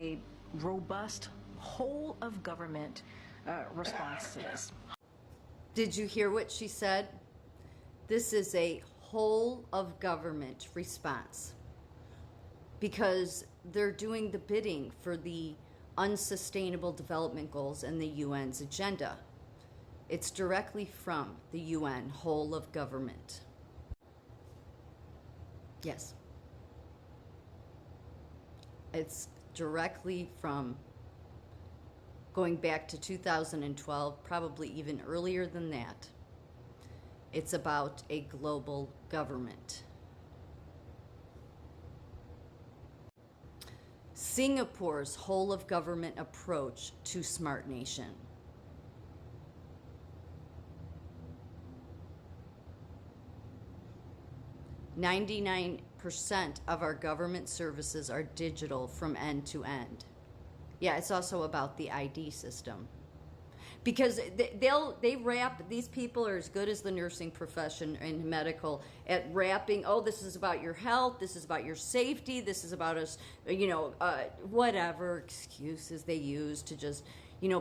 a robust whole of government response to this. Did you hear what she said? This is a whole of government response because they're doing the bidding for the unsustainable development goals and the UN's agenda. It's directly from the UN whole of government. Yes. It's directly from going back to 2012, probably even earlier than that. It's about a global government. Singapore's whole of government approach to Smart Nation. "99% of our government services are digital from end to end." Yeah, it's also about the ID system. Because they wrap, these people are as good as the nursing profession and medical at wrapping, oh, this is about your health, this is about your safety, this is about us, whatever excuses they use to just,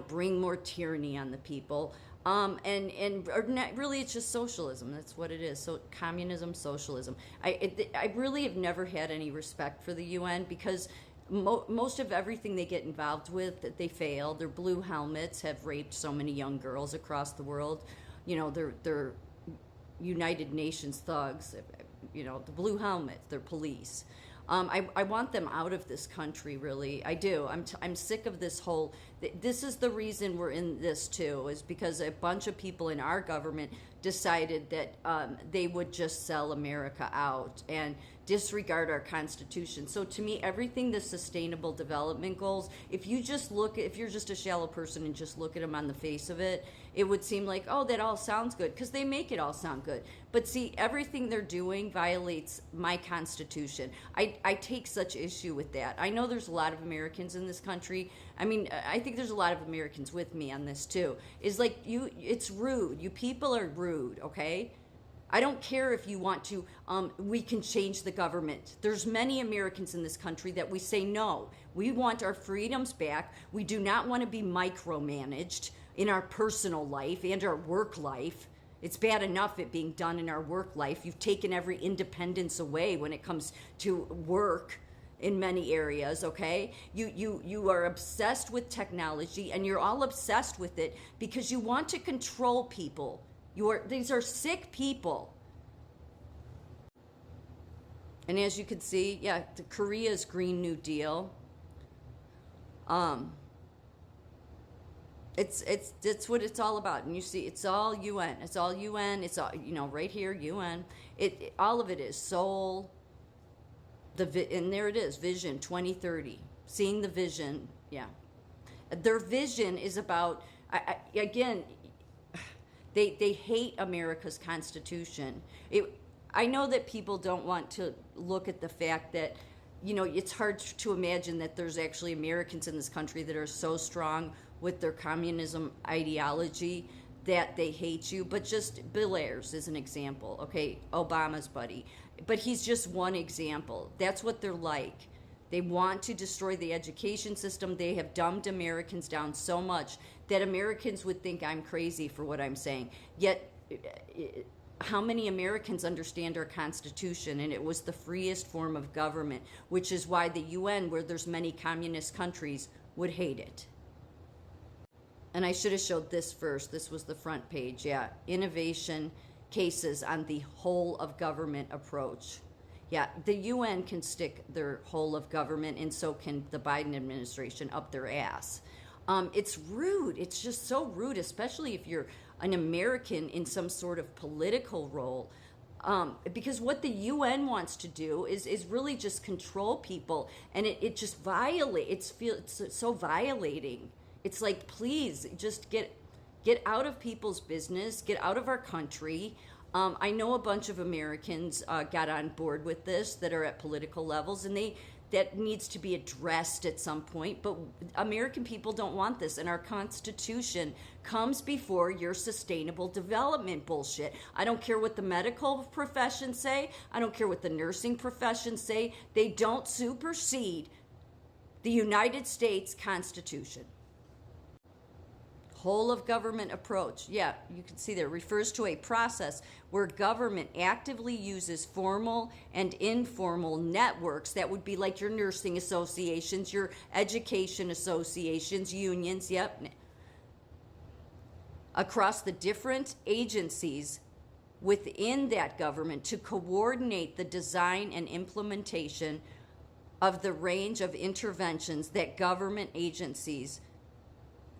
bring more tyranny on the people. Really, it's just socialism. That's what it is. So communism, socialism. I really have never had any respect for the UN because most of everything they get involved with, that they fail. Their blue helmets have raped so many young girls across the world. They're United Nations thugs. The blue helmets, they're police. I want them out of this country, really. I do. I'm sick of this whole. This is the reason we're in this too, is because a bunch of people in our government decided that they would just sell America out and disregard our Constitution. So to me, everything the Sustainable Development Goals, if you're just a shallow person and just look at them on the face of it, it would seem like, oh, that all sounds good, because they make it all sound good. But see, everything they're doing violates my Constitution. I take such issue with that. I know there's a lot of Americans in this country. I mean, I think there's a lot of Americans with me on this too. It's rude. You people are rude, okay? I don't care if you want to, we can change the government. There's many Americans in this country that we say no. We want our freedoms back. We do not want to be micromanaged in our personal life and our work life. It's bad enough it being done in our work life. You've taken every independence away when it comes to work in many areas, okay? You are obsessed with technology, and you're all obsessed with it because you want to control people. These are sick people. And as you can see, yeah, Korea's Green New Deal. It's what it's all about. And you see, it's all UN. It's all UN. It's all, right here, UN. All of it is Seoul. And there it is, Vision 2030. Seeing the vision, yeah. Their vision is about, again, they hate America's Constitution. I know that people don't want to look at the fact that, it's hard to imagine that there's actually Americans in this country that are so strong with their communism ideology that they hate you. But just Bill Ayers is an example, okay? Obama's buddy. But he's just one example. That's what they're like. They want to destroy the education system. They have dumbed Americans down so much that Americans would think I'm crazy for what I'm saying. Yet, how many Americans understand our Constitution? And it was the freest form of government, which is why the UN, where there's many communist countries, would hate it. And I should have showed this first. This was the front page, yeah. Innovation cases on the whole of government approach. Yeah, the UN can stick their whole of government, and so can the Biden administration up their ass. It's rude. It's just so rude, especially if you're an American in some sort of political role. Because what the UN wants to do is really just control people, and it just violates. It's so violating. It's like, please, just get out of people's business, get out of our country. I know a bunch of Americans got on board with this that are at political levels, and that needs to be addressed at some point. But American people don't want this, and our Constitution comes before your sustainable development bullshit. I don't care what the medical profession say. I don't care what the nursing profession say. They don't supersede The United States Constitution. Whole of government approach. Yeah, you can see there, refers to a process where government actively uses formal and informal networks. That would be like your nursing associations, your education associations, unions, yep. Across the different agencies within that government to coordinate the design and implementation of the range of interventions that government agencies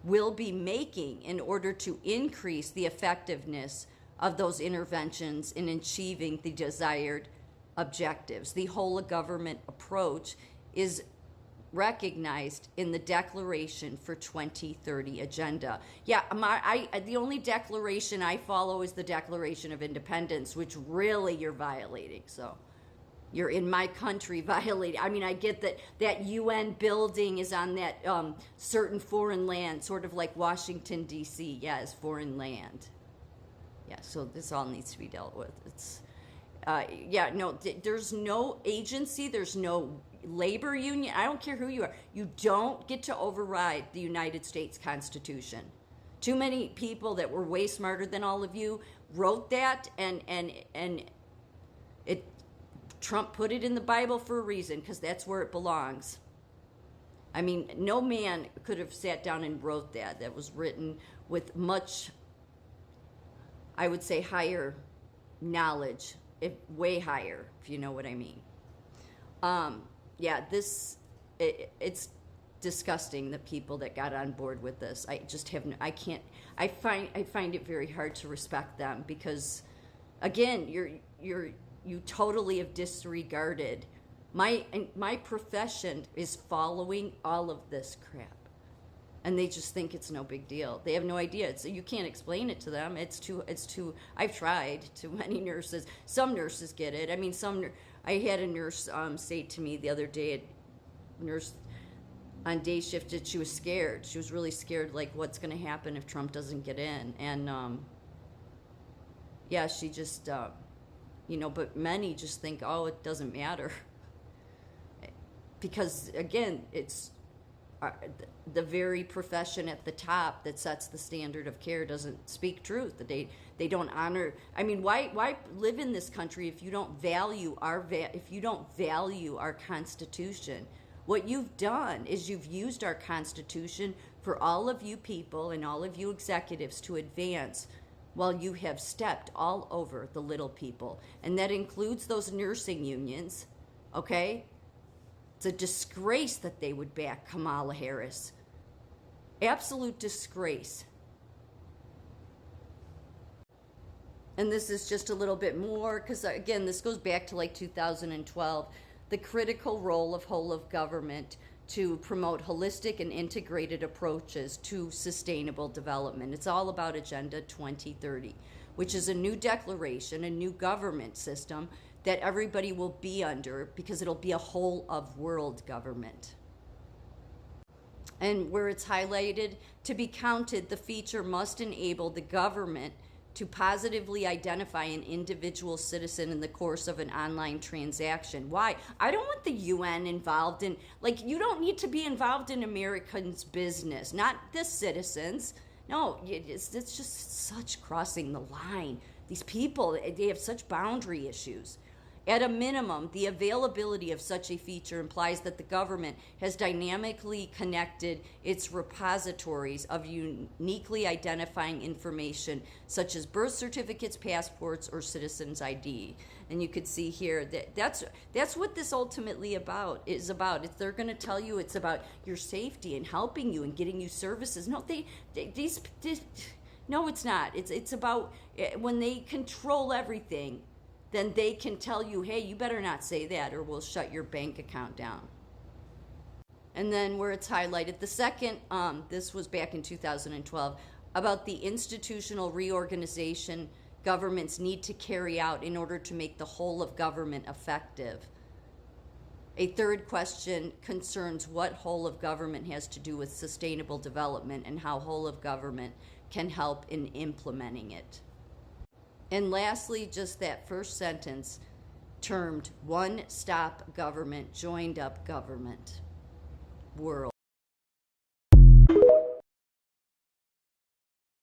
will be making in order to increase the effectiveness of those interventions in achieving the desired objectives. The whole of government approach is recognized in the Declaration for 2030 Agenda. Yeah, the only declaration I follow is the Declaration of Independence, which really you're violating. So you're in my country violating. I mean, I get that UN building is on that certain foreign land, sort of like Washington, D.C. Yeah, is foreign land. Yeah, so this all needs to be dealt with. It's, there's no agency, there's no labor union. I don't care who you are. You don't get to override the United States Constitution. Too many people that were way smarter than all of you wrote that, and it. Trump put it in the Bible for a reason, because that's where it belongs. I mean, no man could have sat down and wrote that. That was written with much, I would say, higher knowledge, way higher, if you know what I mean. It's disgusting, the people that got on board with this. I find it very hard to respect them, because, again, you totally have disregarded my profession is following all of this crap, and they just think it's no big deal. They have no idea. You can't explain it to them. It's too. I've tried. Too many nurses. Some nurses get it. I mean, I had a nurse say to me the other day, a nurse on day shift, that she was scared. She was really scared, like, what's going to happen if Trump doesn't get in, and she just. But many just think, oh, it doesn't matter. Because, again, it's the very profession at the top that sets the standard of care doesn't speak truth. They don't honor. I mean, why live in this country if you don't value our Constitution? What you've done is you've used our Constitution for all of you people and all of you executives to advance, while you have stepped all over the little people. And that includes those nursing unions, okay? It's a disgrace that they would back Kamala Harris. Absolute disgrace. And this is just a little bit more, because, again, this goes back to like 2012, the critical role of whole of government to promote holistic and integrated approaches to sustainable development. It's all about Agenda 2030, which is a new declaration, a new government system that everybody will be under, because it'll be a whole of world government. And where it's highlighted, to be counted, the feature must enable the government to positively identify an individual citizen in the course of an online transaction. Why? I don't want the UN involved in, you don't need to be involved in Americans' business, not the citizens. No, it's just such crossing the line. These people, they have such boundary issues. At a minimum, the availability of such a feature implies that the government has dynamically connected its repositories of uniquely identifying information, such as birth certificates, passports, or citizens' ID. And you could see here that's what this ultimately is about. They're going to tell you it's about your safety and helping you and getting you services. No, no, it's not. It's about when they control everything, then they can tell you, hey, you better not say that or we'll shut your bank account down. And then where it's highlighted, the second, this was back in 2012, about the institutional reorganization governments need to carry out in order to make the whole of government effective. A third question concerns what whole of government has to do with sustainable development and how whole of government can help in implementing it. And lastly, just that first sentence, termed one-stop government, joined-up government. world.